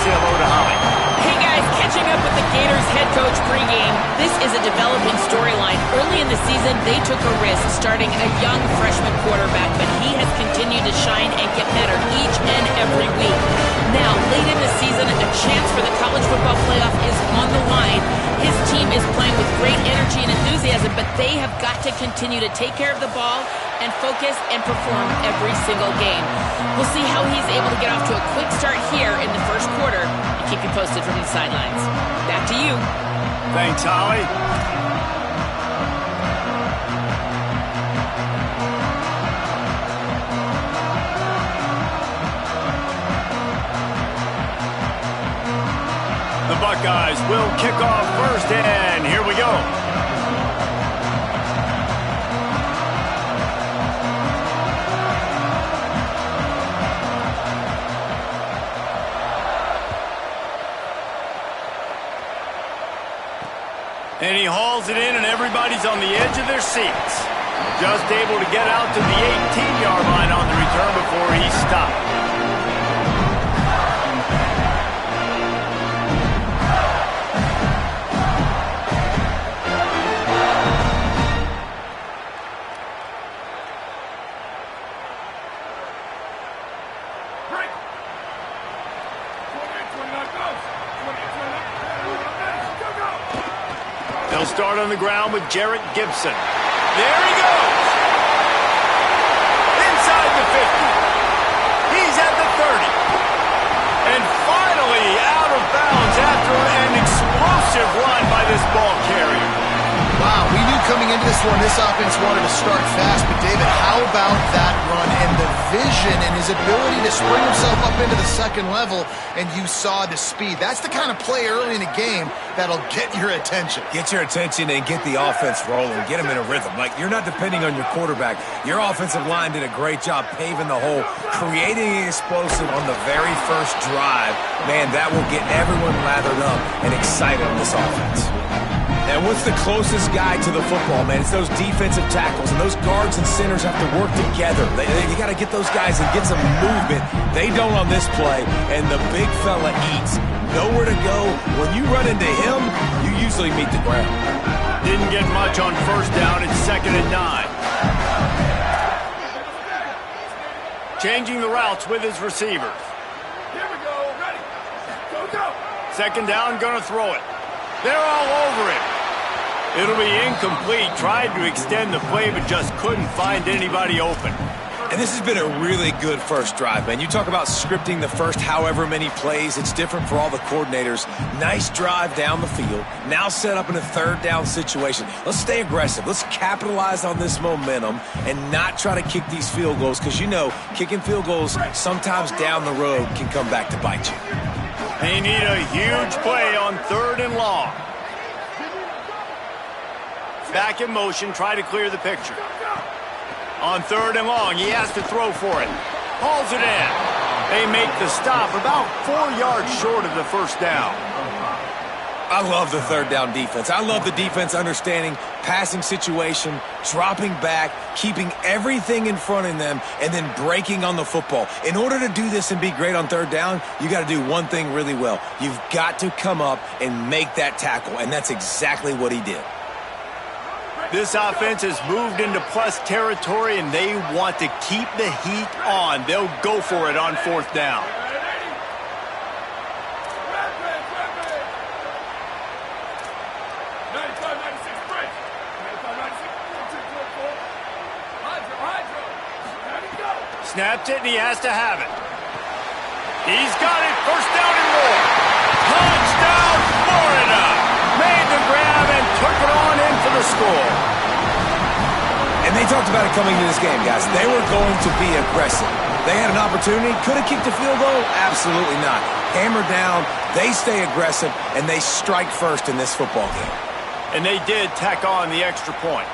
say hello to Holly. Hey guys, catching up with the Gators head coach pregame. This is a developing storyline. Early in the season, they took a risk starting a young freshman quarterback, but he has continued to shine and get better each and every week. Now, late in the season, a chance for the college football playoff is on the line. His team is playing with great energy and enthusiasm, but they have got to continue to take care of the ball and focus and perform every single game. We'll see how he's able to get off to a quick start here in the first quarter and keep you posted from the sidelines. Back to you. Thanks, Holly. The Buckeyes will kick off first, and here we go. And he hauls it in, and everybody's on the edge of their seats. Just able to get out to the 18-yard line on the return before he stopped. They'll start on the ground with Jarrett Gibson. There he goes. Inside the 50. He's at the 30. And finally out of bounds after an explosive run by this ball carrier. Wow, we knew coming into this one, this offense wanted to start fast. But, David, how about that run and the vision and his ability to spring himself up into the second level, and you saw the speed. That's the kind of play early in a game that'll get your attention. Get your attention and get the offense rolling. Get them in a rhythm. Like, you're not depending on your quarterback. Your offensive line did a great job paving the hole, creating an explosive on the very first drive. Man, that will get everyone lathered up and excited on this offense. And what's the closest guy to the football, man? It's those defensive tackles, and those guards and centers have to work together. You got to get those guys and get some movement. They don't on this play, and the big fella eats. Nowhere to go. When you run into him, you usually meet the ground. Didn't get much on first down. It's 2nd and 9. Changing the routes with his receivers. Here we go. Ready. Go, go. 2nd down, gonna throw it. They're all over it. It'll be incomplete. Tried to extend the play, but just couldn't find anybody open. And this has been a really good first drive, man. You talk about scripting the first however many plays. It's different for all the coordinators. Nice drive down the field. Now set up in a 3rd down situation. Let's stay aggressive. Let's capitalize on this momentum and not try to kick these field goals, because, you know, kicking field goals sometimes down the road can come back to bite you. They need a huge play on 3rd and long. Back in motion, try to clear the picture. On 3rd and long, he has to throw for it. Hauls it in. They make the stop about 4 yards short of the first down. I love the 3rd down defense. I love the defense understanding passing situation, dropping back, keeping everything in front of them, and then breaking on the football. In order to do this and be great on 3rd down, you got to do one thing really well. You've got to come up and make that tackle, and that's exactly what he did. This offense has moved into plus territory, and they want to keep the heat on. They'll go for it on 4th down. Snapped it, and he has to have it. He's got it. 1st down and more. Touchdown, Florida. Made the grab and took it on in for the score. And they talked about it coming into this game, guys. They were going to be aggressive. They had an opportunity. Could have kicked a field goal? Absolutely not. Hammer down. They stay aggressive, and they strike first in this football game. And they did tack on the extra point.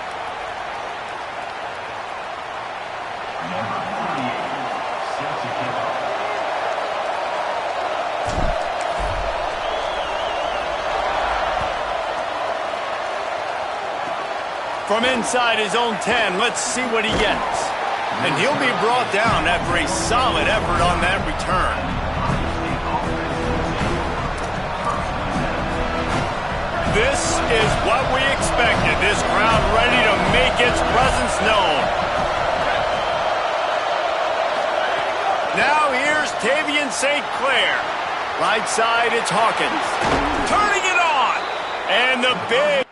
From inside his own 10, let's see what he gets. And he'll be brought down after a solid effort on that return. what we expected. This crowd ready to make its presence known. Now here's Tavian St. Clair. Right side, it's Hawkins. Turning it on. And the big...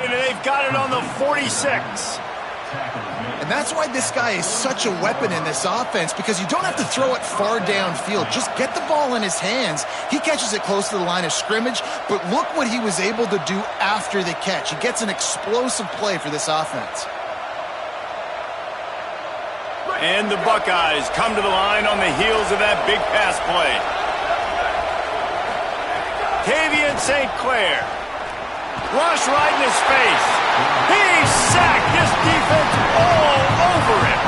And they've got it on the 46. And that's why this guy is such a weapon in this offense, because you don't have to throw it far downfield. Just get the ball in his hands. He catches it close to the line of scrimmage, but look what he was able to do after the catch. He gets an explosive play for this offense. And the Buckeyes come to the line on the heels of that big pass play. Tavian St. Clair. Rush right in his face. He's sacked. This defense all over him.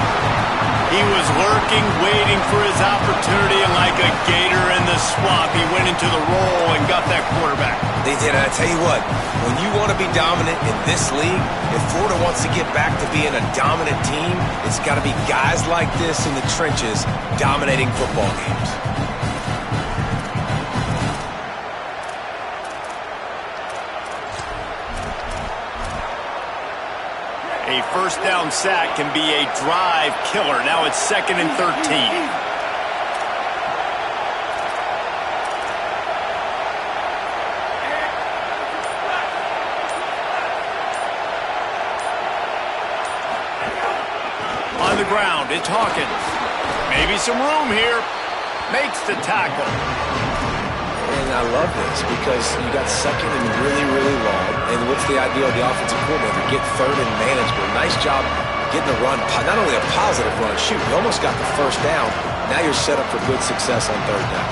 He was lurking, waiting for his opportunity, and like a gator in the swamp, he went into the roll and got that quarterback. They did, and I tell you what, when you want to be dominant in this league, if Florida wants to get back to being a dominant team, it's got to be guys like this in the trenches dominating football games. A first down sack can be a drive killer. Now it's 2nd and 13. On the ground, it's Hawkins. Maybe some room here. Makes the tackle. And I love this because you got 2nd and really, really long. And what's the idea of the offensive coordinator? Get 3rd and manageable. Nice job getting the run. Not only a positive run, shoot, you almost got the first down. Now you're set up for good success on 3rd down.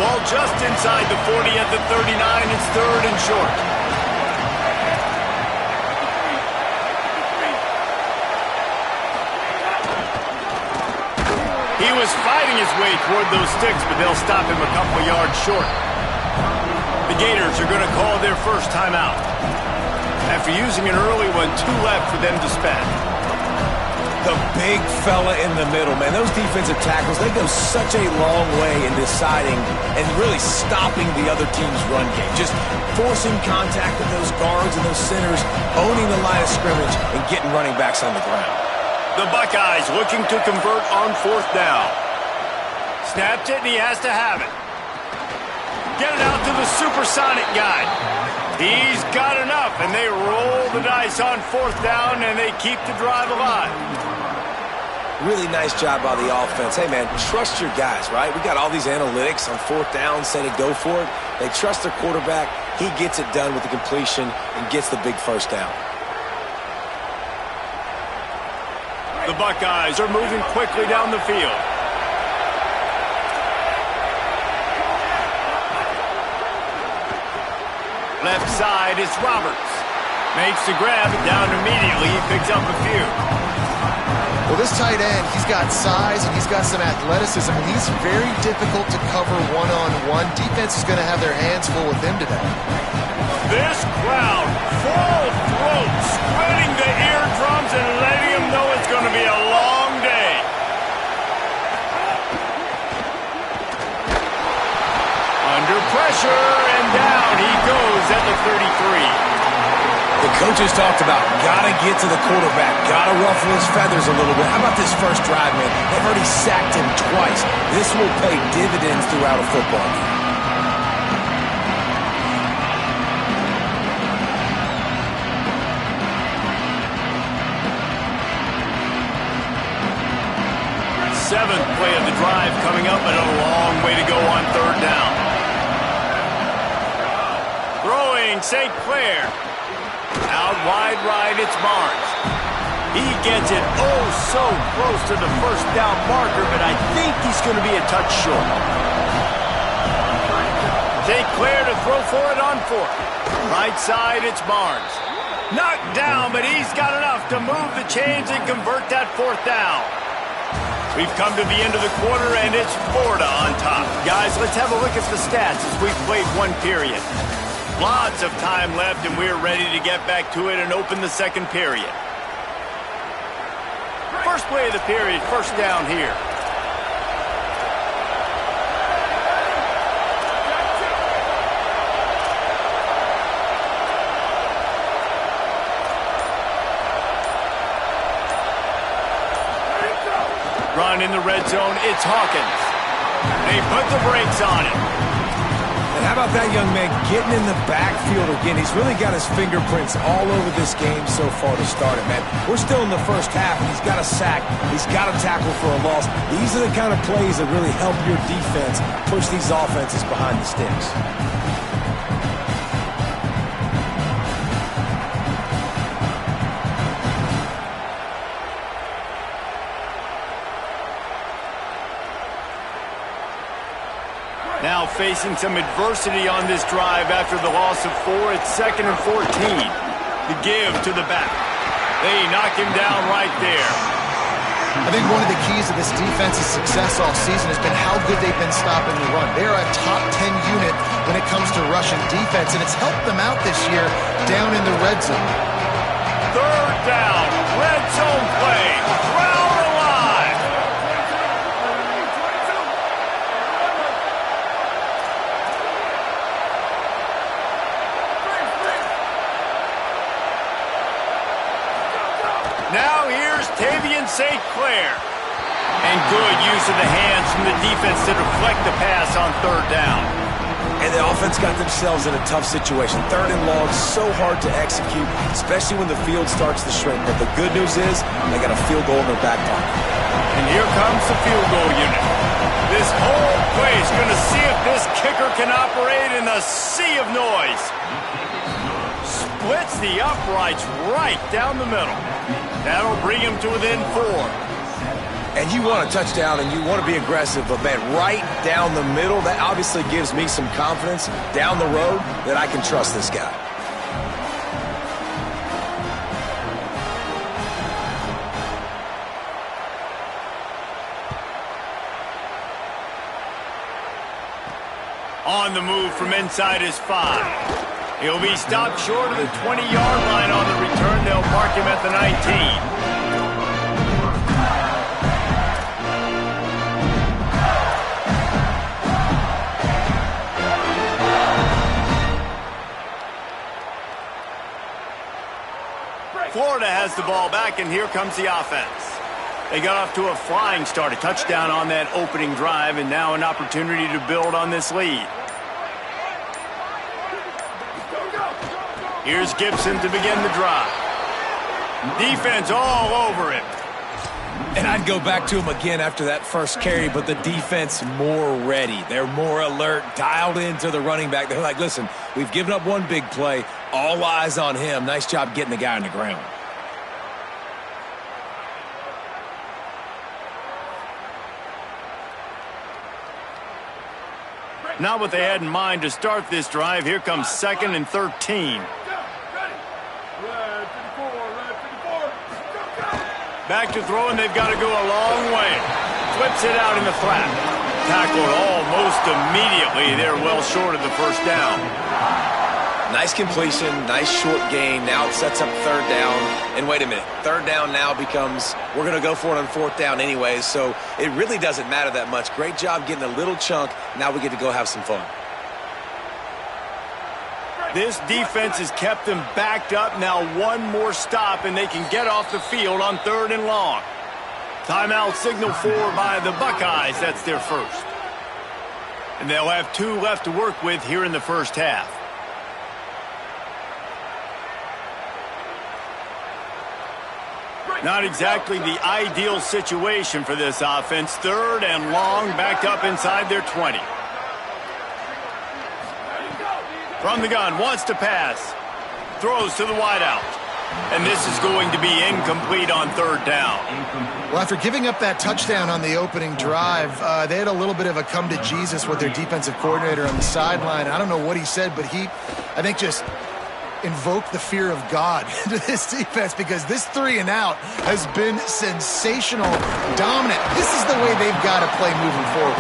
Ball just inside the 40 at the 39. It's 3rd and short. He was fighting his way toward those sticks, but they'll stop him a couple yards short. The Gators are going to call their first timeout. After using an early one, 2 left for them to spend. The big fella in the middle, man. Those defensive tackles, they go such a long way in deciding and really stopping the other team's run game. Just forcing contact with those guards and those centers, owning the line of scrimmage, and getting running backs on the ground. The Buckeyes looking to convert on 4th down. Snapped it, and he has to have it. Get it out to the supersonic guy. He's got enough, and they roll the dice on 4th down, and they keep the drive alive. Really nice job by the offense. Hey, man, trust your guys, right? We got all these analytics on 4th down, say to go for it. They trust their quarterback. He gets it done with the completion and gets the big first down. The Buckeyes are moving quickly down the field. Left side, it's Roberts. Makes the grab, down immediately. He picks up a few. Well, this tight end, he's got size and he's got some athleticism. He's very difficult to cover one-on-one. Defense is going to have their hands full with him today. This crowd, full throat, spreading the eardrums and letting him know it's going to be a long day. Under pressure, and down he goes at the 33. The coaches talked about, gotta get to the quarterback, gotta ruffle his feathers a little bit. How about this first drive, man? They've already sacked him twice. This will pay dividends throughout a football game. Seventh play of the drive coming up, but a long way to go on 3rd down. Throw throwing, St. Clair. Out wide right, it's Barnes. He gets it oh so close to the first down marker, but I think he's going to be a touch short. St. Clair to throw for it on fourth. Right side, it's Barnes. Knocked down, but he's got enough to move the chains and convert that fourth down. We've come to the end of the quarter, and it's Florida on top. Guys, let's have a look at the stats as we've played one period. Lots of time left, and we're ready to get back to it and open the second period. First play of the period, first down here. Run in the red zone, it's Hawkins. They put the brakes on it. And how about that young man getting in the backfield again? He's really got his fingerprints all over this game so far to start it, man. We're still in the first half, and he's got a sack. He's got a tackle for a loss. These are the kind of plays that really help your defense push these offenses behind the sticks. Now facing some adversity on this drive after the loss of 4. It's 2nd and 14. The give to the back. They knock him down right there. I think one of the keys to this defense's success all season has been how good they've been stopping the run. They're a top 10 unit when it comes to rushing defense, and it's helped them out this year down in the red zone. Third down, red zone play. Crowd alive. Now here's Tavian St. Clair. And good use of the hands from the defense to deflect the pass on third down. And the offense got themselves in a tough situation. 3rd and long, so hard to execute, especially when the field starts to shrink. But the good news is they got a field goal in their back pocket. And here comes the field goal unit. This whole play is going to see if this kicker can operate in the sea of noise. Splits the uprights right down the middle. That'll bring him to within 4. And you want a touchdown and you want to be aggressive, but man, right down the middle, that obviously gives me some confidence down the road that I can trust this guy. On the move from inside his 5. He'll be stopped short of the 20-yard line on the return. They'll mark him at the 19. Florida has the ball back, and here comes the offense. They got off to a flying start, a touchdown on that opening drive, and now an opportunity to build on this lead. Here's Gibson to begin the drive. Defense all over him. And I'd go back to him again after that first carry, but the defense more ready. They're more alert, dialed into the running back. They're like, listen, we've given up one big play. All eyes on him. Nice job getting the guy on the ground. Not what they had in mind to start this drive. Here comes 2nd and 13. Back to throw, and they've got to go a long way. Flips it out in the flat. Tackled almost immediately. They're well short of the first down. Nice completion, nice short gain. Now it sets up 3rd down. And wait a minute, 3rd down now becomes, we're going to go for it on 4th down anyways, so it really doesn't matter that much. Great job getting a little chunk. Now we get to go have some fun. This defense has kept them backed up. Now one more stop, and they can get off the field on 3rd and long. Timeout signal for by the Buckeyes. That's their first. And they'll have 2 left to work with here in the first half. Not exactly the ideal situation for this offense. 3rd and long, backed up inside their 20. From the gun, wants to pass. Throws to the wideout. And this is going to be incomplete on third down. Well, after giving up that touchdown on the opening drive, they had a little bit of a come to Jesus with their defensive coordinator on the sideline. I don't know what he said, but I think, just invoked the fear of God into this defense, because this 3 and out has been sensational, dominant. This is the way they've got to play moving forward.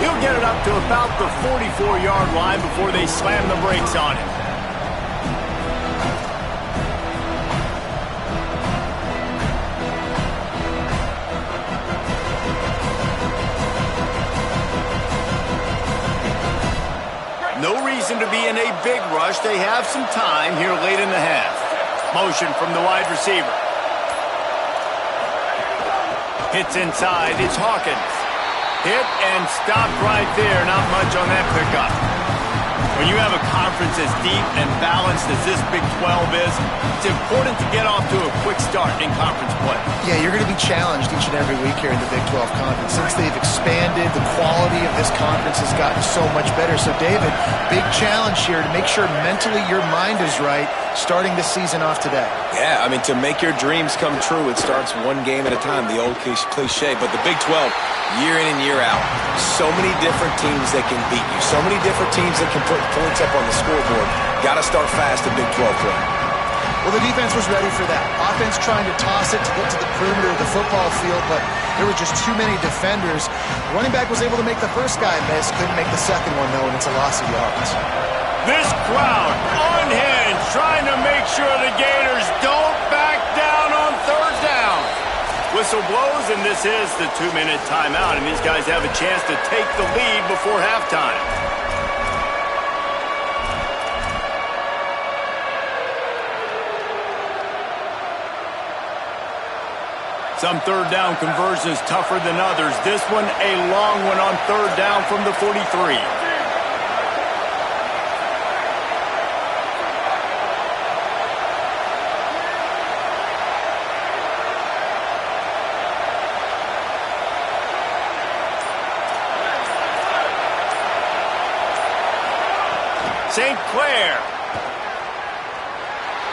He'll get it up to about the 44-yard line before they slam the brakes on it. No reason to be in a big rush. They have some time here late in the half. Motion from the wide receiver. Hits inside. It's Hawkins. Hit and stopped right there. Not much on that pickup. When you have a conference as deep and balanced as this Big 12 is, it's important to get off to a quick start in conference play. Yeah, you're going to be challenged each and every week here in the Big 12 Conference. Since they've expanded, the quality of this conference has gotten so much better. So, David, big challenge here to make sure mentally your mind is right starting this season off today. Yeah, I mean, to make your dreams come true, it starts one game at a time, the old cliche. But the Big 12, year in and year out, so many different teams that can beat you, so many different teams that can put points up on the scoreboard. Got to start fast in Big 12 play. Well, the defense was ready for that. Offense trying to toss it to get to the perimeter of the football field, but there were just too many defenders. Running back was able to make the first guy miss, couldn't make the second one, though, and it's a loss of yards. This crowd unhinged, trying to make sure the Gators don't back down on third down. Whistle blows, and this is the 2-minute timeout, and these guys have a chance to take the lead before halftime. Some third down conversions tougher than others. This one a long one on third down from the 43. St. Clair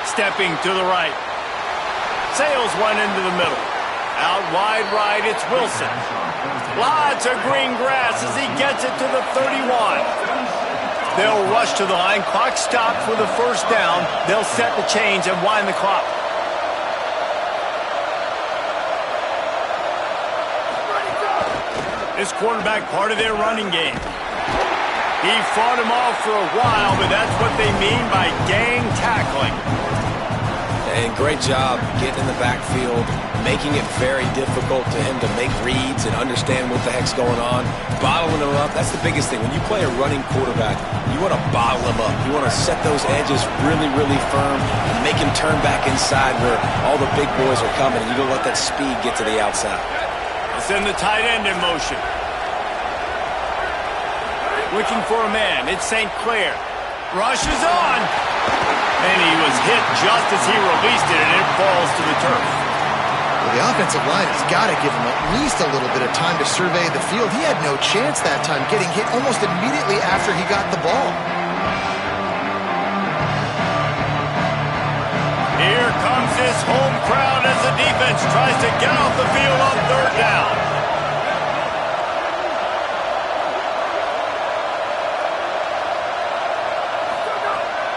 stepping to the right. Sails one into the middle. Out wide right, it's Wilson. Lots of green grass as he gets it to the 31. They'll rush to the line. Clock stopped for the first down. They'll set the chains and wind the clock. This quarterback part of their running game. He fought him off for a while, but that's what they mean by gang tackling. And great job getting in the backfield, making it very difficult to him to make reads and understand what the heck's going on. Bottling him up, that's the biggest thing. When you play a running quarterback, you want to bottle him up. You want to set those edges really, really firm and make him turn back inside where all the big boys are coming. You don't let that speed get to the outside. Let's send the tight end in motion. Looking for a man, it's St. Clair. Rushes on. And he was hit just as he released it, and it falls to the turf. Well, the offensive line has got to give him at least a little bit of time to survey the field. He had no chance that time, getting hit almost immediately after he got the ball. Here comes this home crowd as the defense tries to get off the field on third down.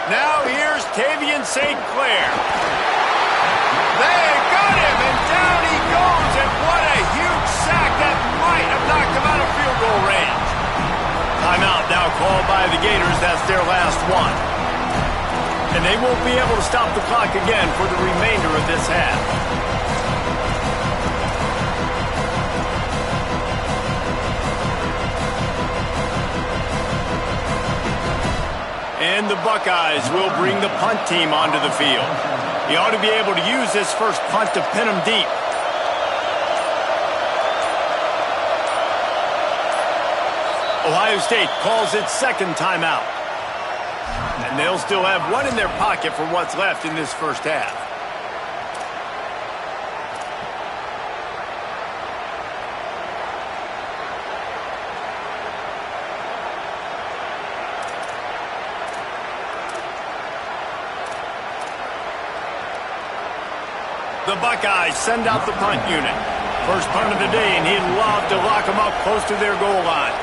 Now here's Tavian St. Clair. They got him, and down he goes, and what a huge sack that might have knocked him out of field goal range. Timeout now called by the Gators. That's their last one. And they won't be able to stop the clock again for the remainder of this half. And the Buckeyes will bring the punt team onto the field. He ought to be able to use this first punt to pin them deep. Ohio State calls its second timeout. And they'll still have one in their pocket for what's left in this first half. The Buckeyes send out the punt unit. First punt of the day, and he'd love to lock them up close to their goal line.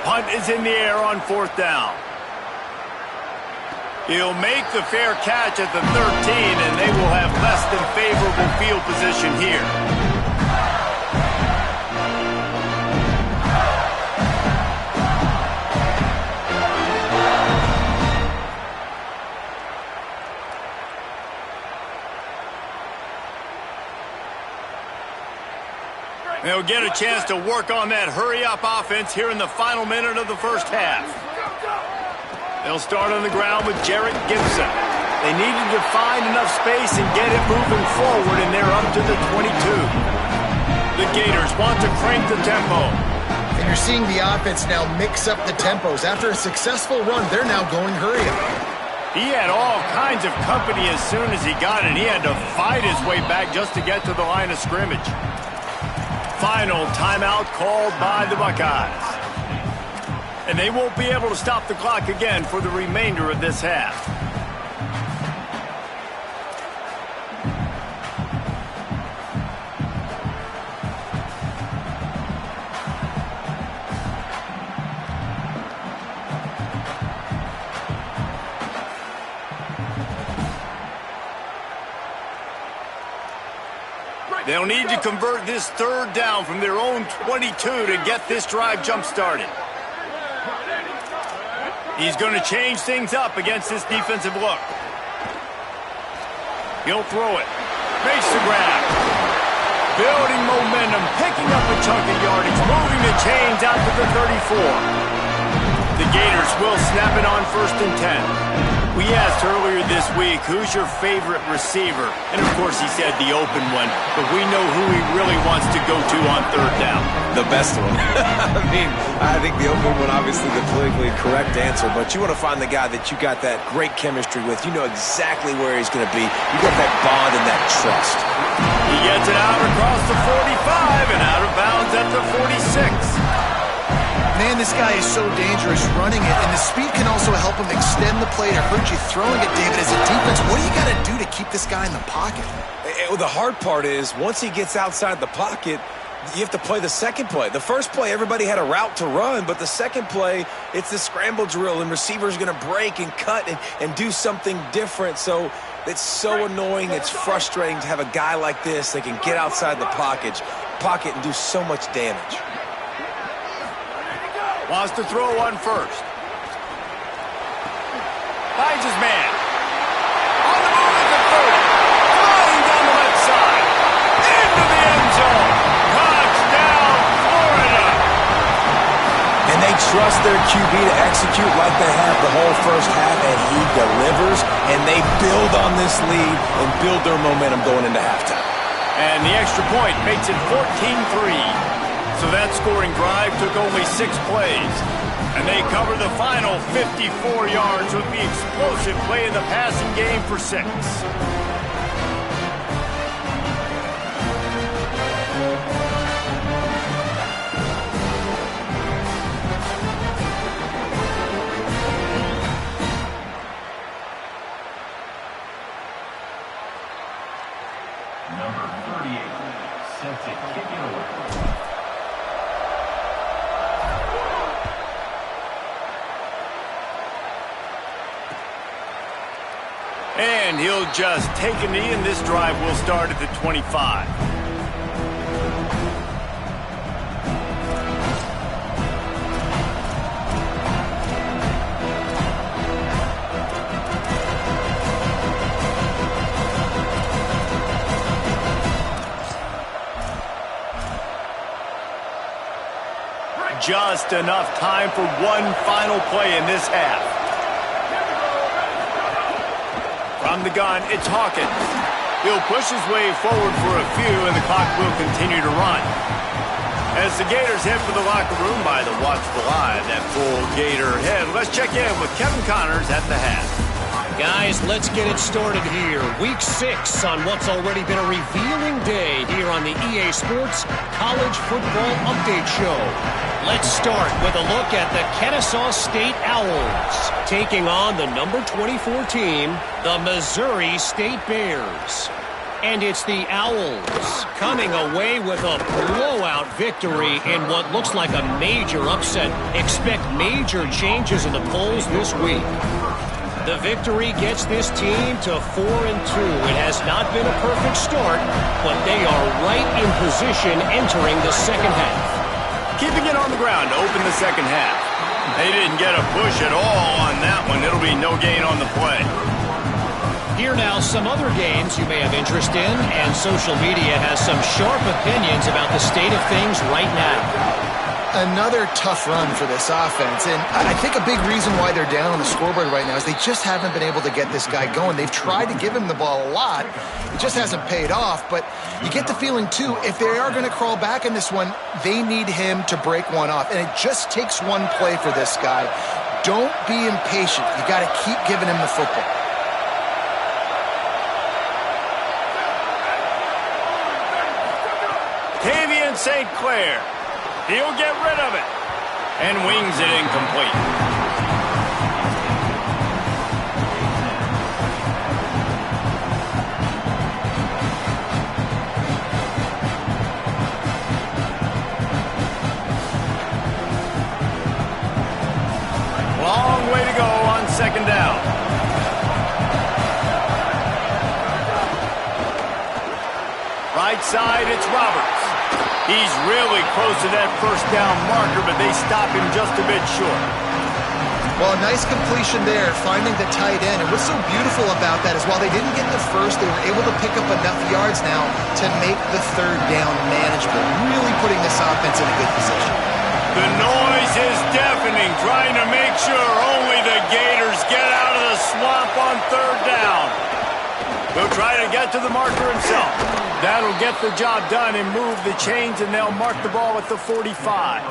Punt is in the air on 4th down. He'll make the fair catch at the 13, and they will have less than favorable field position here. They'll get a chance to work on that hurry-up offense here in the final minute of the first half. They'll start on the ground with Jarrett Gibson. They needed to find enough space and get it moving forward, and they're up to the 22. The Gators want to crank the tempo. And you're seeing the offense now mix up the tempos. After a successful run, they're now going hurry-up. He had all kinds of company as soon as he got it. He had to fight his way back just to get to the line of scrimmage. Final timeout called by the Buckeyes. And they won't be able to stop the clock again for the remainder of this half. They'll need to convert this 3rd down from their own 22 to get this drive jump-started. He's going to change things up against this defensive look. He'll throw it. Makes the grab. Building momentum, picking up a chunk of yardage, moving the chains out to the 34. The Gators will snap it on 1st and 10. We asked earlier this week, who's your favorite receiver? And of course he said the open one, but we know who he really wants to go to on 3rd down. The best one. I think the open one, obviously the politically correct answer, but you want to find the guy that you got that great chemistry with. You know exactly where he's going to be. You got that bond and that trust. He gets it out across the 45 and out of bounds at the 46. Man, this guy is so dangerous running it, and the speed can also help him extend the play to hurt you throwing it, David. As a defense, what do you got to do to keep this guy in the pocket? The hard part is, once he gets outside the pocket, you have to play the second play. The first play, everybody had a route to run, but the second play, it's the scramble drill, and receivers going to break and cut and do something different. So it's so annoying. It's frustrating to have a guy like this that can get outside the pocket and do so much damage. Wants to throw on 1st. Finds his man. On the move at the 30. Flying down the left side. Into the end zone. Touchdown, Florida. And they trust their QB to execute like they have the whole first half, and he delivers, and they build on this lead and build their momentum going into halftime. And the extra point makes it 14-3. So that scoring drive took only 6 plays. And they cover the final 54 yards with the explosive play in the passing game for 6. Number 38, set to kick it away. And he'll just take a knee, and this drive will start at the 25. Just enough time for one final play in this half. From the gun, it's Hawkins. He'll push his way forward for a few, and the clock will continue to run. As the Gators head for the locker room by the watchful eye, that full Gator head. Let's check in with Kevin Connors at the half. Guys, let's get it started here. Week 6 on what's already been a revealing day here on the EA Sports College Football Update Show. Let's start with a look at the Kennesaw State Owls taking on the number 24 team, the Missouri State Bears. And it's the Owls coming away with a blowout victory in what looks like a major upset. Expect major changes in the polls this week. The victory gets this team to 4-2. It has not been a perfect start, but they are right in position entering the second half. Keeping it on the ground to open the second half. They didn't get a push at all on that one. It'll be no gain on the play. Here now, some other games you may have interest in, and social media has some sharp opinions about the state of things right now. Another tough run for this offense, and I think a big reason why they're down on the scoreboard right now is they just haven't been able to get this guy going. They've tried to give him the ball a lot. It just hasn't paid off, but you get the feeling, too, if they are going to crawl back in this one, they need him to break one off, and it just takes one play for this guy. Don't be impatient. You got to keep giving him the football. Tavian St. Clair. He'll get rid of it. And wings it incomplete. Long way to go on second down. Right side, it's Roberts. He's really close to that first down marker, but they stop him just a bit short. Well, a nice completion there, finding the tight end. And what's so beautiful about that is while they didn't get the first, they were able to pick up enough yards now to make the third down manageable, really putting this offense in a good position. The noise is deafening, trying to make sure only the Gators get out of the swamp on third down. He'll try to get to the marker himself. That'll get the job done and move the chains, and they'll mark the ball at the 45.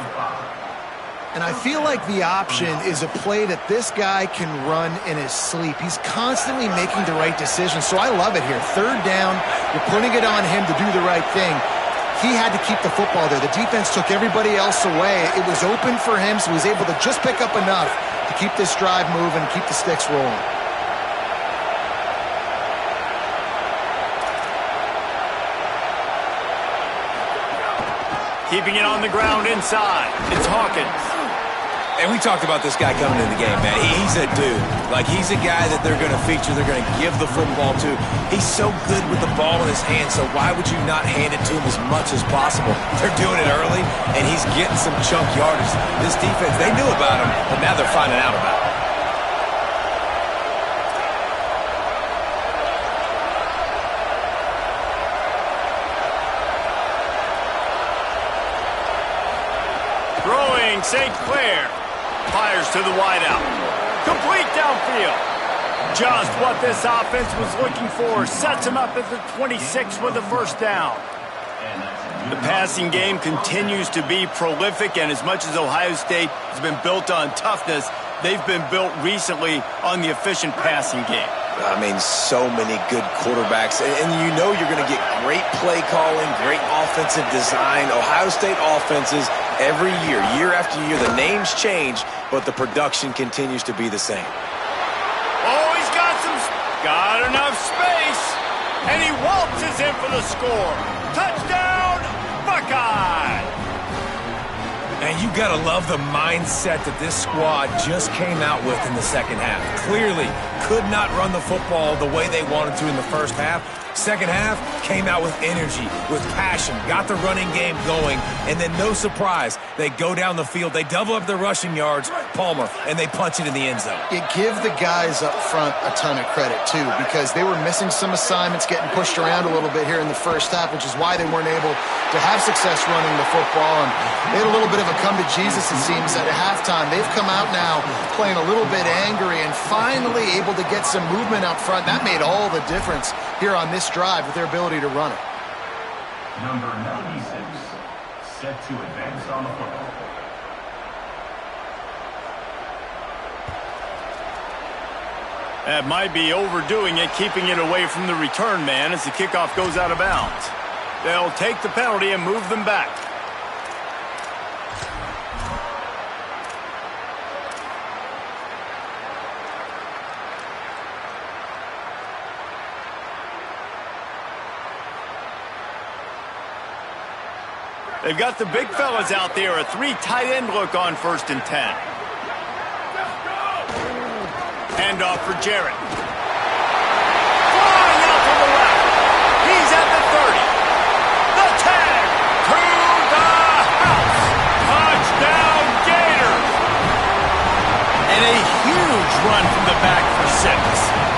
And I feel like the option is a play that this guy can run in his sleep. He's constantly making the right decision, so I love it here. Third down, you're putting it on him to do the right thing. He had to keep the football there. The defense took everybody else away. It was open for him, so he was able to just pick up enough to keep this drive moving and keep the sticks rolling. Keeping it on the ground inside. It's Hawkins. And we talked about this guy coming into the game, man. He's a dude. Like, he's a guy that they're going to feature, they're going to give the football to. He's so good with the ball in his hand, so why would you not hand it to him as much as possible? They're doing it early, and he's getting some chunk yardage. This defense, they knew about him, but now they're finding out about him. Throwing St. Clair. Fires to the wideout. Complete downfield. Just what this offense was looking for. Sets him up at the 26 with the first down. The passing game continues to be prolific, and as much as Ohio State has been built on toughness, they've been built recently on the efficient passing game. I mean, so many good quarterbacks, and you know you're going to get great play calling, great offensive design. Ohio State offenses every year, year after year, the names change, but the production continues to be the same. Oh, he's got enough space, and he waltzes in for the score. Touchdown, Buckeye! And you got to love the mindset that this squad just came out with in the second half. Clearly could not run the football the way they wanted to in the first half. Second half came out with energy, with passion, got the running game going, and then no surprise, they go down the field, they double up their rushing yards, Palmer, and they punch it in the end zone. You give the guys up front a ton of credit, too, because they were missing some assignments, getting pushed around a little bit here in the first half, which is why they weren't able to have success running the football. And they had a little bit of a come to Jesus, it seems, at halftime. They've come out now playing a little bit angry and finally able to get some movement out front. That made all the difference here on this drive with their ability to run it. Number 96, set to advance on the football. That might be overdoing it, keeping it away from the return man as the kickoff goes out of bounds. They'll take the penalty and move them back. They've got the big fellas out there, a 3 tight end look on 1st and 10. Handoff for Jarrett. Flying out to the left. He's at the 30. The tag to the house. Touchdown Gators. And a huge run from the back for 6.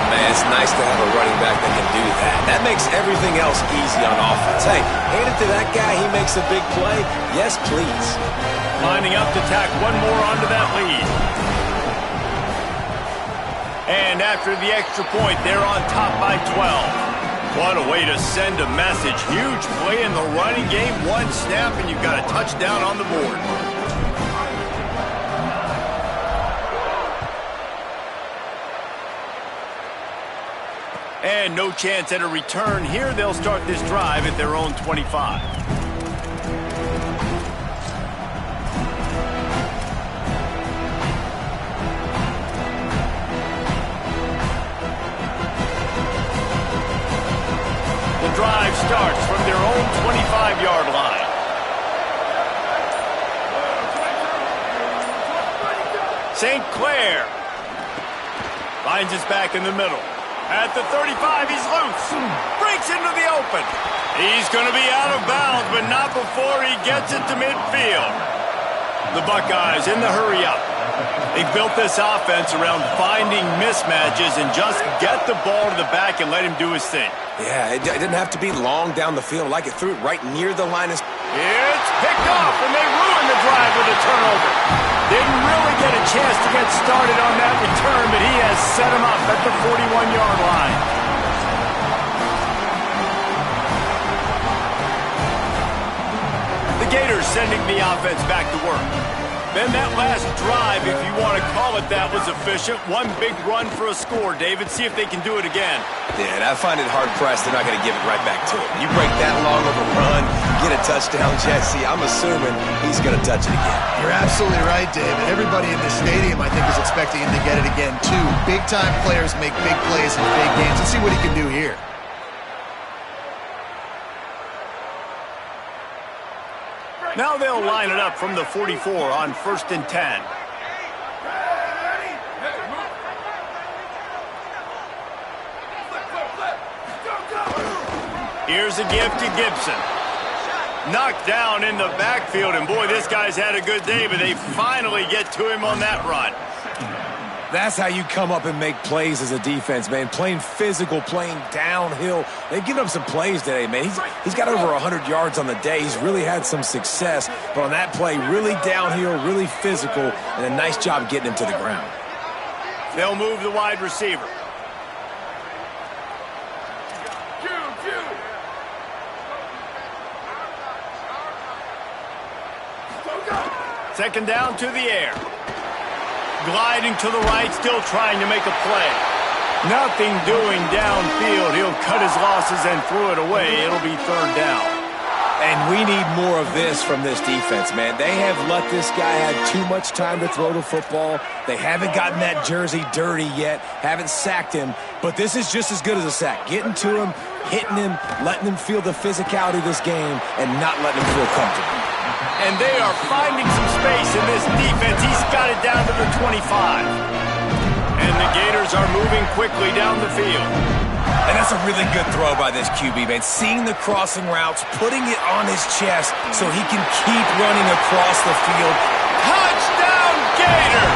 Man, it's nice to have a running back that can do that. That makes everything else easy on offense. Hey, hand it to that guy. He makes a big play. Yes, please. Lining up to tack one more onto that lead. And after the extra point, they're on top by 12. What a way to send a message. Huge play in the running game. One snap, and you've got a touchdown on the board. And no chance at a return here. They'll start this drive at their own 25. The drive starts from their own 25-yard line. St. Clair finds us back in the middle. At the 35, he's loose. Breaks into the open. He's going to be out of bounds, but not before he gets it to midfield. The Buckeyes in the hurry up. They built this offense around finding mismatches and just get the ball to the back and let him do his thing. Yeah, it didn't have to be long down the field. Like it threw it right near the line. It's picked off, and they ruin the drive with a turnover. Didn't really get a chance to get started on that return, but he has set him up at the 41-yard line. The Gators sending the offense back to work. Then that last drive, if you want to call it that, was efficient. One big run for a score, David. See if they can do it again. Yeah, and I find it hard-pressed they're not going to give it right back to him. You break that long of a run, get a touchdown, Jesse, I'm assuming he's going to touch it again. You're absolutely right, David. Everybody in the stadium, I think, is expecting him to get it again, too. Big-time players make big plays in big games. Let's see what he can do here. Now they'll line it up from the 44 on 1st and 10. Here's a gift to Gibson. Knocked down in the backfield, and boy, this guy's had a good day, but they finally get to him on that run. That's how you come up and make plays as a defense, man. Playing physical, playing downhill. They've given up some plays today, man. He's got over 100 yards on the day. He's really had some success. But on that play, really downhill, really physical, and a nice job getting him to the ground. They'll move the wide receiver. Second down to the air. Gliding to the right, still trying to make a play. Nothing doing downfield. He'll cut his losses and throw it away. It'll be 3rd down. And we need more of this from this defense, man. They have let this guy have too much time to throw the football. They haven't gotten that jersey dirty yet, haven't sacked him. But this is just as good as a sack. Getting to him, hitting him, letting him feel the physicality of this game, and not letting him feel comfortable. And they are finding some space in this defense. He's got it down to the 25. And the Gators are moving quickly down the field. And that's a really good throw by this QB, man. Seeing the crossing routes, putting it on his chest so he can keep running across the field. Touchdown, Gator!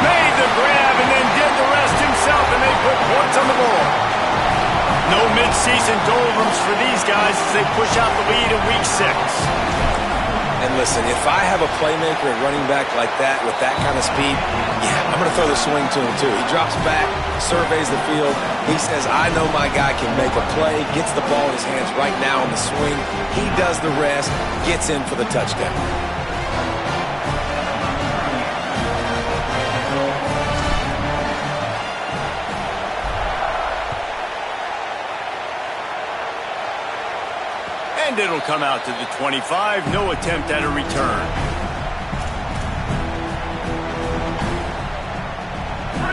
Made the grab and then did the rest himself, and they put points on the board. No mid-season doldrums for these guys as they push out the lead in Week 6. And listen, if I have a playmaker at running back like that with that kind of speed, yeah, I'm going to throw the swing to him too. He drops back, surveys the field. He says, I know my guy can make a play, gets the ball in his hands right now on the swing. He does the rest, gets in for the touchdown. And it'll come out to the 25. No attempt at a return.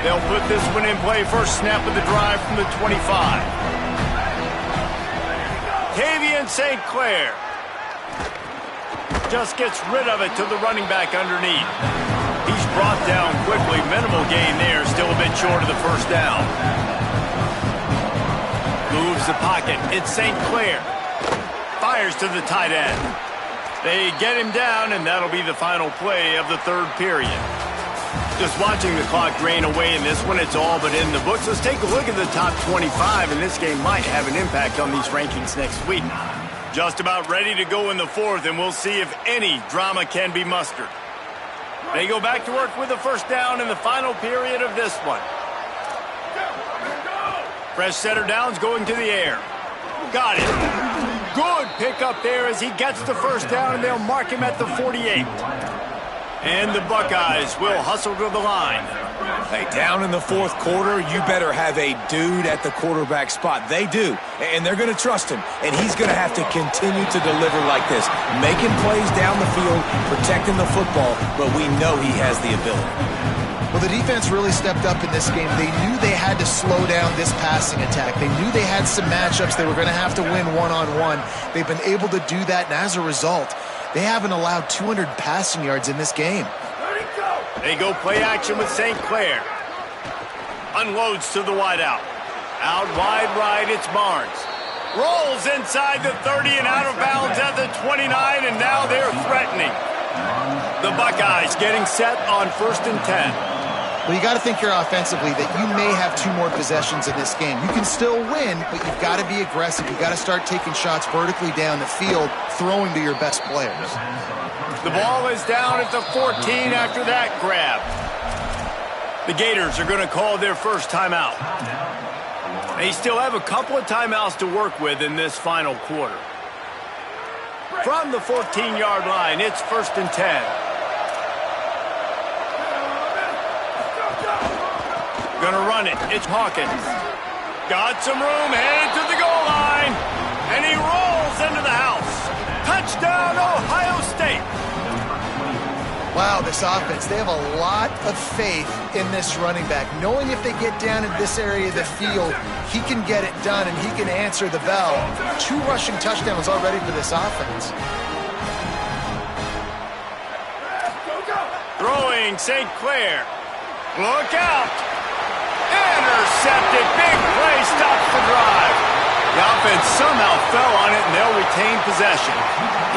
They'll put this one in play. First snap of the drive from the 25. Tavian St. Clair. just gets rid of it to the running back underneath. He's brought down quickly. Minimal gain there, still a bit short of the first down. Moves the pocket. It's St. Clair. Fires to the tight end. They get him down, and that'll be the final play of the third period. Just watching the clock drain away in this one, it's all but in the books. Let's take a look at the top 25, and this game might have an impact on these rankings next week. Just about ready to go in the fourth, and we'll see if any drama can be mustered. They go back to work with the first down in the final period of this one. Fresh setter downs going to the air. Got it. Good pickup there as he gets the first down, and they'll mark him at the 48. And the Buckeyes will hustle to the line. Hey, down in the fourth quarter, you better have a dude at the quarterback spot. They do, and they're going to trust him, and he's going to have to continue to deliver like this, making plays down the field, protecting the football, but we know he has the ability. Well, the defense really stepped up in this game. They knew they had to slow down this passing attack. They knew they had some matchups they were going to have to win one-on-one. They've been able to do that, and as a result, they haven't allowed 200 passing yards in this game. They go play action with St. Clair. Unloads to the wideout. Out wide right, it's Barnes. Rolls inside the 30 and out of bounds at the 29, and now they're threatening. The Buckeyes getting set on 1st and 10. Well, you got to think here offensively that you may have 2 more possessions in this game. You can still win, but you've got to be aggressive. You've got to start taking shots vertically down the field, throwing to your best players. The ball is down at the 14 after that grab. The Gators are going to call their first timeout. They still have a couple of timeouts to work with in this final quarter. From the 14-yard line, it's 1st and 10. Gonna run it. It's Hawkins. Got some room, headed to the goal line. And he rolls into the house. Touchdown, Ohio State. Wow, this offense, they have a lot of faith in this running back. Knowing if they get down in this area of the field, he can get it done and he can answer the bell. 2 rushing touchdowns already for this offense. Throwing St. Clair. Look out. Intercepted. Big play. Stops the drive. The offense somehow fell on it, and they'll retain possession.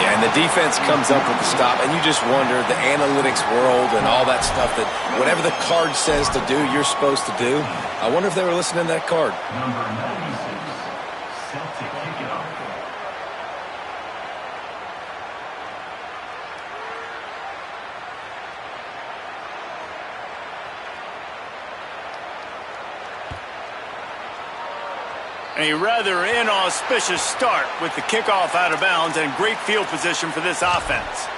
Yeah, and the defense comes up with the stop, and you just wonder, the analytics world and all that stuff, that whatever the card says to do, you're supposed to do. I wonder if they were listening to that card. Number 96, set to kick it off. A rather inauspicious start with the kickoff out of bounds and great field position for this offense.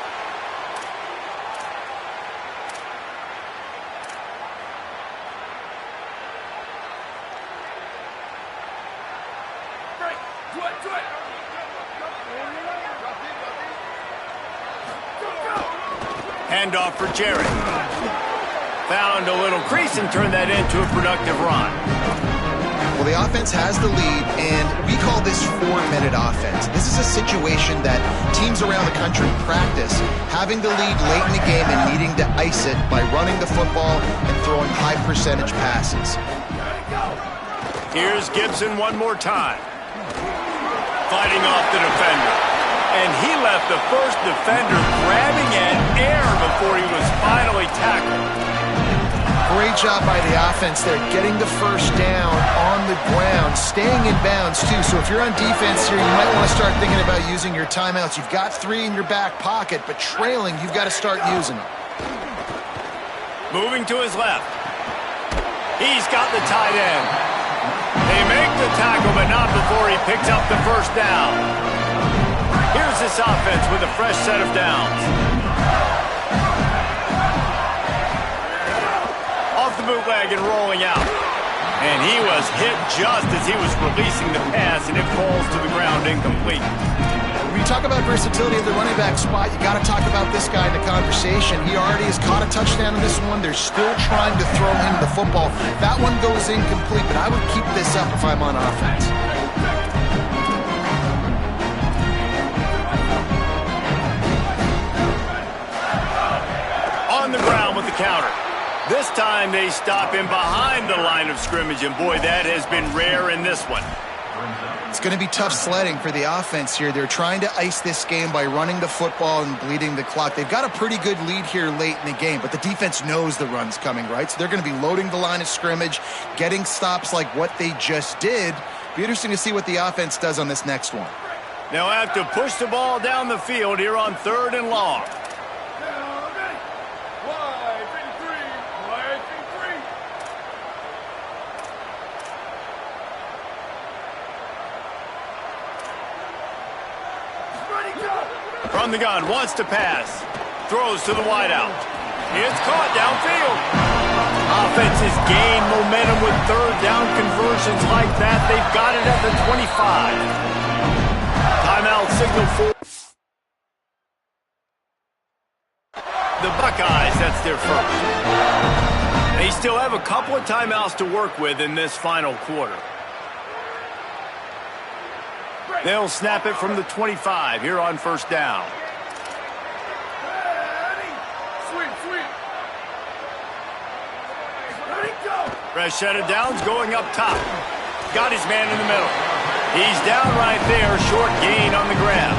Handoff for Jarrett. Found a little crease and turned that into a productive run. Well, the offense has the lead, and we call this 4-minute offense. This is a situation that teams around the country practice, having the lead late in the game and needing to ice it by running the football and throwing high-percentage passes. Here's Gibson one more time. Fighting off the defender. And he left the first defender grabbing at air before he was finally tackled. Great job by the offense there, getting the first down on the ground, staying in bounds too. So if you're on defense here, you might want to start thinking about using your timeouts. You've got 3 in your back pocket, but trailing, you've got to start using them. Moving to his left. He's got the tight end. They make the tackle, but not before he picks up the first down. Here's this offense with a fresh set of downs. Off the bootleg and rolling out. And he was hit just as he was releasing the pass, and it falls to the ground incomplete. When you talk about versatility at the running back spot, you got to talk about this guy in the conversation. He already has caught a touchdown in this one. They're still trying to throw him the football. That one goes incomplete, but I would keep this up if I'm on offense. This time they stop him behind the line of scrimmage, and boy, that has been rare in this one. It's going to be tough sledding for the offense here. They're trying to ice this game by running the football and bleeding the clock. They've got a pretty good lead here late in the game, but the defense knows the run's coming, right? So they're going to be loading the line of scrimmage, getting stops like what they just did. Be interesting to see what the offense does on this next one. They'll have to push the ball down the field here on 3rd and long. From the gun, wants to pass. Throws to the wideout. It's caught downfield. Offenses gain momentum with 3rd down conversions like that. They've got it at the 25. Timeout signal for the Buckeyes. That's their first. They still have a couple of timeouts to work with in this final quarter. They'll snap it from the 25 here on 1st down. Fresh set of downs going up top. Got his man in the middle. He's down right there. Short gain on the grab.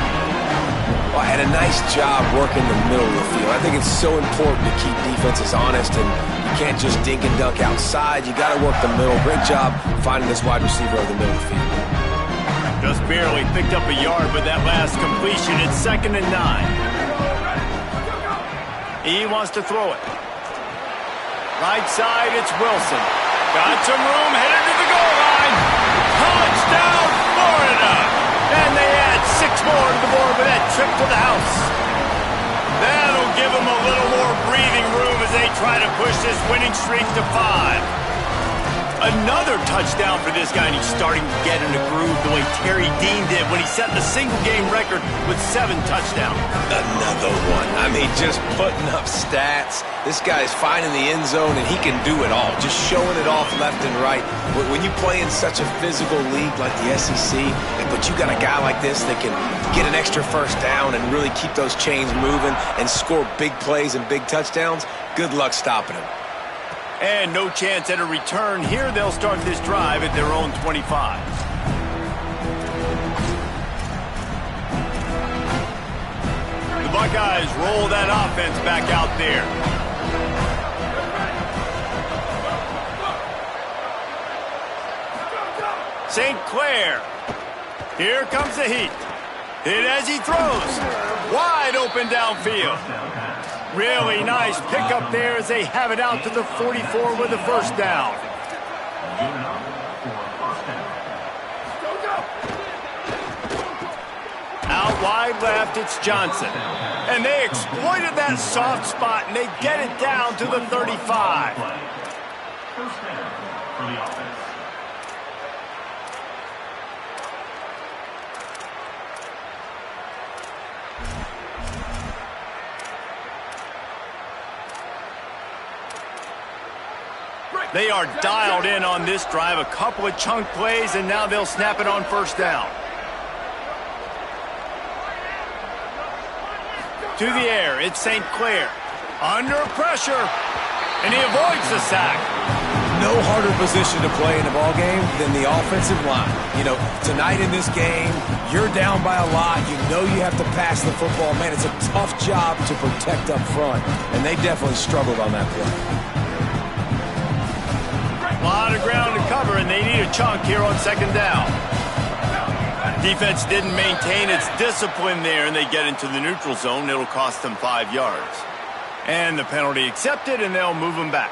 Well, had a nice job working the middle of the field. I think it's so important to keep defenses honest, and you can't just dink and dunk outside. You got to work the middle. Great job finding this wide receiver over the middle of the field. Just barely picked up a yard with that last completion. It's 2nd and 9. He wants to throw it. Right side, it's Wilson. Got some room, headed to the goal line. Touchdown, Florida! And they add 6 more to the board with that trip to the house. That'll give them a little more breathing room as they try to push this winning streak to 5. Another touchdown for this guy, and he's starting to get in a groove the way Terry Dean did when he set the single-game record with 7 touchdowns. Another one. I mean, just putting up stats. This guy's finding the end zone, and he can do it all, just showing it off left and right. When you play in such a physical league like the SEC, but you got a guy like this that can get an extra 1st down and really keep those chains moving and score big plays and big touchdowns, good luck stopping him. And no chance at a return here. They'll start this drive at their own 25. The Buckeyes roll that offense back out there. St. Clair. Here comes the heat. Hit as he throws. Wide open downfield. Really nice pickup there as they have it out to the 44 with the 1st down. Out wide left, it's Johnson. And they exploited that soft spot, and they get it down to the 35. 1st down for the offense. They are dialed in on this drive. A couple of chunk plays, and now they'll snap it on 1st down. To the air, it's St. Clair. Under pressure, and he avoids the sack. No harder position to play in a ball game than the offensive line. You know, tonight in this game, you're down by a lot. You know you have to pass the football. Man, it's a tough job to protect up front, and they definitely struggled on that play. A lot of ground to cover, and they need a chunk here on 2nd down. Defense didn't maintain its discipline there, and they get into the neutral zone. It'll cost them 5 yards. And the penalty accepted, and they'll move them back.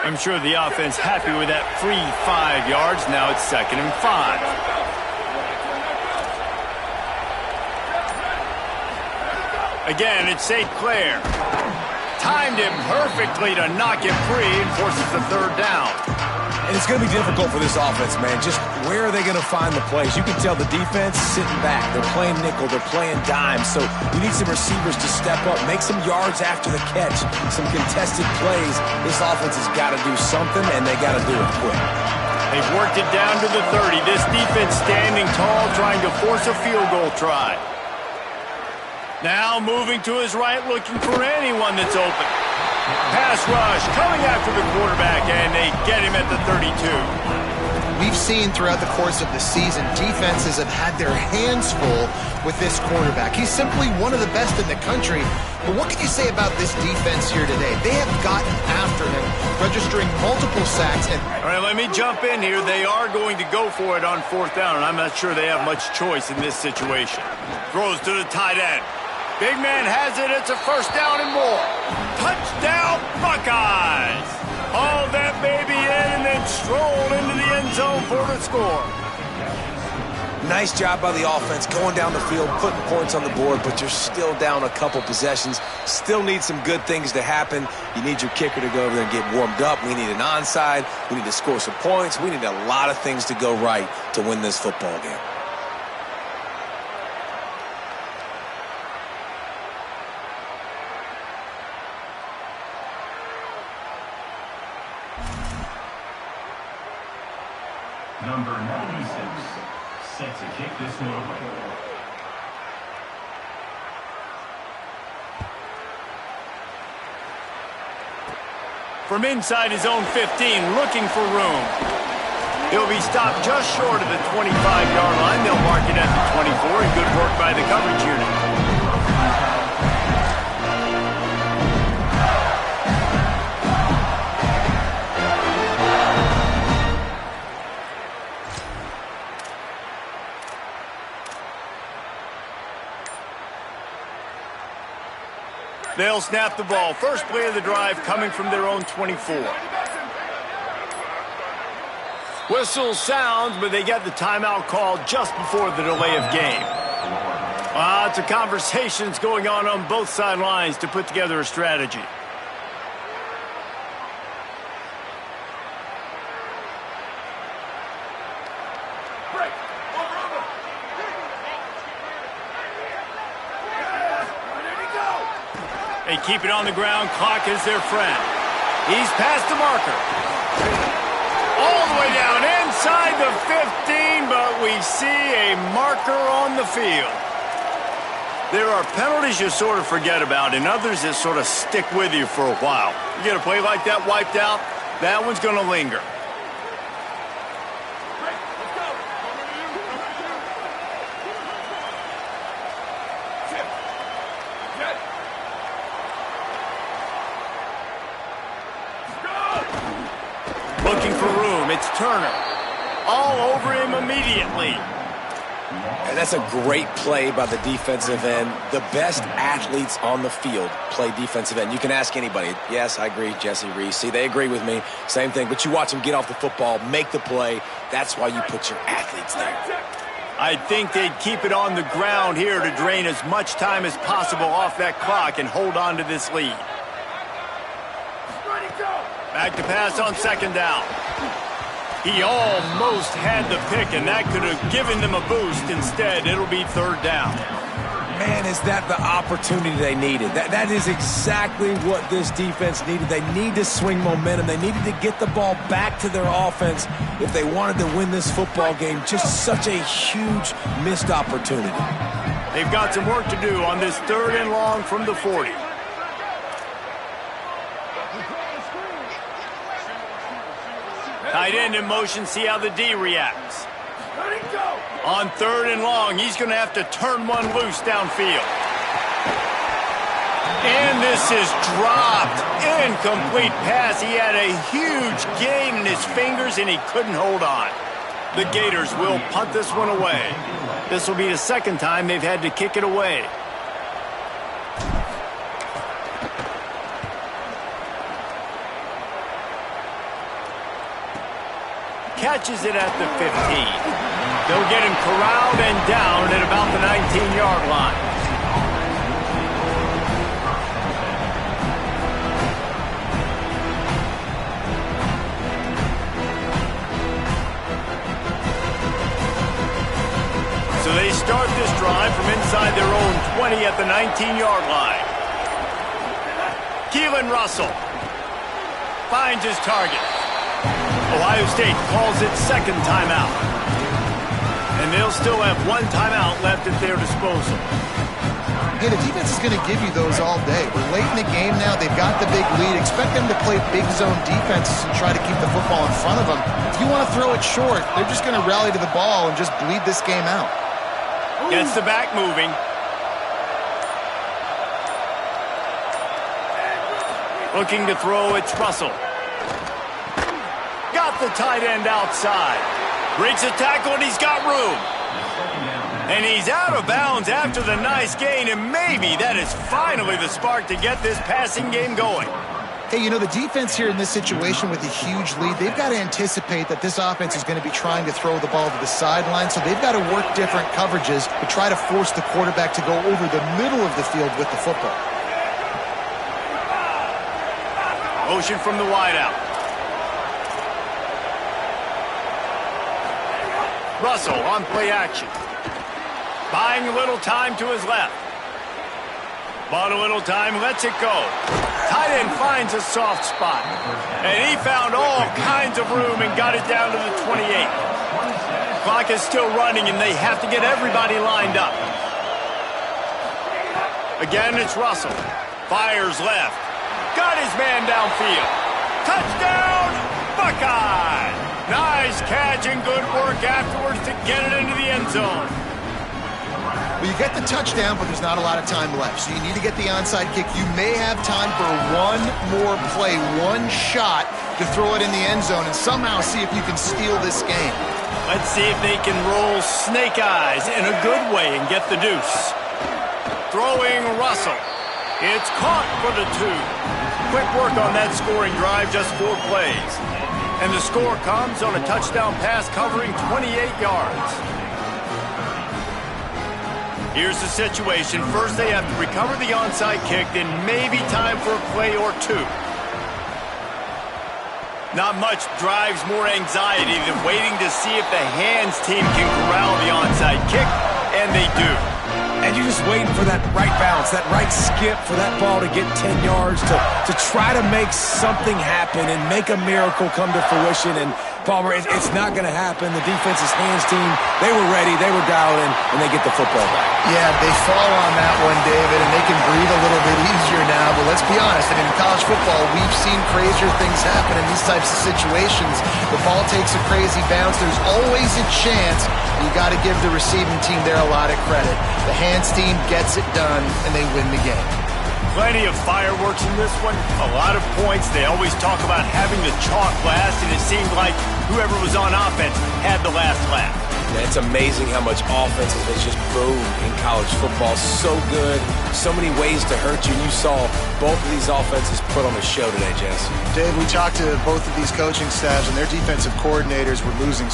I'm sure the offense happy with that free 5 yards. Now it's 2nd and 5. Again, it's St. Clair. Timed him perfectly to knock him free and forces the 3rd down. And it's going to be difficult for this offense, man. Just where are they going to find the plays? You can tell the defense sitting back. They're playing nickel. They're playing dime. So you need some receivers to step up, make some yards after the catch, some contested plays. This offense has got to do something, and they got to do it quick. They've worked it down to the 30. This defense standing tall, trying to force a field goal try. Now moving to his right, looking for anyone that's open. Pass rush coming after the quarterback, and they get him at the 32. We've seen throughout the course of the season, defenses have had their hands full with this quarterback. He's simply one of the best in the country. But what can you say about this defense here today? They have gotten after him, registering multiple sacks. All right, let me jump in here. They are going to go for it on 4th down, and I'm not sure they have much choice in this situation. Throws to the tight end. Big man has it. It's a 1st down and more. Touchdown, Buckeyes! Hauled that baby in and then strolled into the end zone for the score. Nice job by the offense going down the field, putting points on the board, but you're still down a couple possessions. Still need some good things to happen. You need your kicker to go over there and get warmed up. We need an onside. We need to score some points. We need a lot of things to go right to win this football game. Number 96, set to kick this one away. From inside his own 15, looking for room. He'll be stopped just short of the 25-yard line. They'll mark it at the 24, and good work by the coverage unit. They'll snap the ball. First play of the drive coming from their own 24. Whistle sounds, but they get the timeout called just before the delay of game. Lots of conversations going on both sidelines to put together a strategy. They keep it on the ground. Clock is their friend. He's past the marker. All the way down inside the 15, but we see a marker on the field. There are penalties you sort of forget about and others that sort of stick with you for a while. You get a play like that wiped out, that one's going to linger. Looking for room. It's Turner. All over him immediately. And that's a great play by the defensive end. The best athletes on the field play defensive end. You can ask anybody. Yes, I agree, Jesse Reese. See, they agree with me. Same thing. But you watch them get off the football, make the play. That's why you put your athletes there. I think they'd keep it on the ground here to drain as much time as possible off that clock and hold on to this lead. Back to pass on 2nd down. He almost had the pick, and that could have given them a boost. Instead, it'll be 3rd down. Man, is that the opportunity they needed? That is exactly what this defense needed. They need to swing momentum. They needed to get the ball back to their offense if they wanted to win this football game. Just such a huge missed opportunity. They've got some work to do on this 3rd and long from the 40. Tight end in motion, see how the D reacts. On 3rd and long, he's going to have to turn one loose downfield. And this is dropped. Incomplete pass. He had a huge gain in his fingers, and he couldn't hold on. The Gators will punt this one away. This will be the 2nd time they've had to kick it away. Catches it at the 15. They'll get him corralled and down at about the 19-yard line. So they start this drive from inside their own 20 at the 19-yard line. Keelan Russell finds his target. Ohio State calls its 2nd timeout. And they'll still have 1 timeout left at their disposal. Hey, the defense is going to give you those all day. We're late in the game now. They've got the big lead. Expect them to play big zone defenses and try to keep the football in front of them. If you want to throw it short, they're just going to rally to the ball and just bleed this game out. Gets the back moving. Looking to throw, it's Russell. Got the tight end outside. Breaks the tackle, and he's got room. And he's out of bounds after the nice gain, and maybe that is finally the spark to get this passing game going. Hey, you know, the defense here in this situation with a huge lead, they've got to anticipate that this offense is going to be trying to throw the ball to the sideline, so they've got to work different coverages to try to force the quarterback to go over the middle of the field with the football. Motion from the wideout. Russell on play action. Buying a little time to his left. Bought a little time, lets it go. Tight end finds a soft spot. And he found all kinds of room and got it down to the 28. Clock is still running, and they have to get everybody lined up. Again, it's Russell. Fires left. Got his man downfield. Touchdown, Buckeye! Nice catch and good work afterwards to get it into the end zone. Well, you get the touchdown, but there's not a lot of time left. So you need to get the onside kick. You may have time for one more play, one shot to throw it in the end zone and somehow see if you can steal this game. Let's see if they can roll snake eyes in a good way and get the deuce. Throwing Russell. It's caught for the 2. Quick work on that scoring drive, just 4 plays. And the score comes on a touchdown pass covering 28 yards. Here's the situation. First, they have to recover the onside kick, then maybe time for a play or 2. Not much drives more anxiety than waiting to see if the hands team can corral the onside kick, and they do. And you're just waiting for that right bounce, that right skip for that ball to get 10 yards to try to make something happen and make a miracle come to fruition. And Palmer, it's not going to happen. The defense's hands team, they were ready, they were dialed in, and they get the football back. Yeah, they fall on that one, David, and they can breathe a little bit easier now. But let's be honest, I mean, in college football, we've seen crazier things happen in these types of situations. The ball takes a crazy bounce. There's always a chance. You got to give the receiving team there a lot of credit. The hands team gets it done, and they win the game. Plenty of fireworks in this one. A lot of points. They always talk about having the chalk last, and it seemed like whoever was on offense had the last laugh. It's amazing how much offense has just boomed in college football. So good, so many ways to hurt you. And you saw both of these offenses put on a show today, Jess. Dave, we talked to both of these coaching staffs, and their defensive coordinators were losing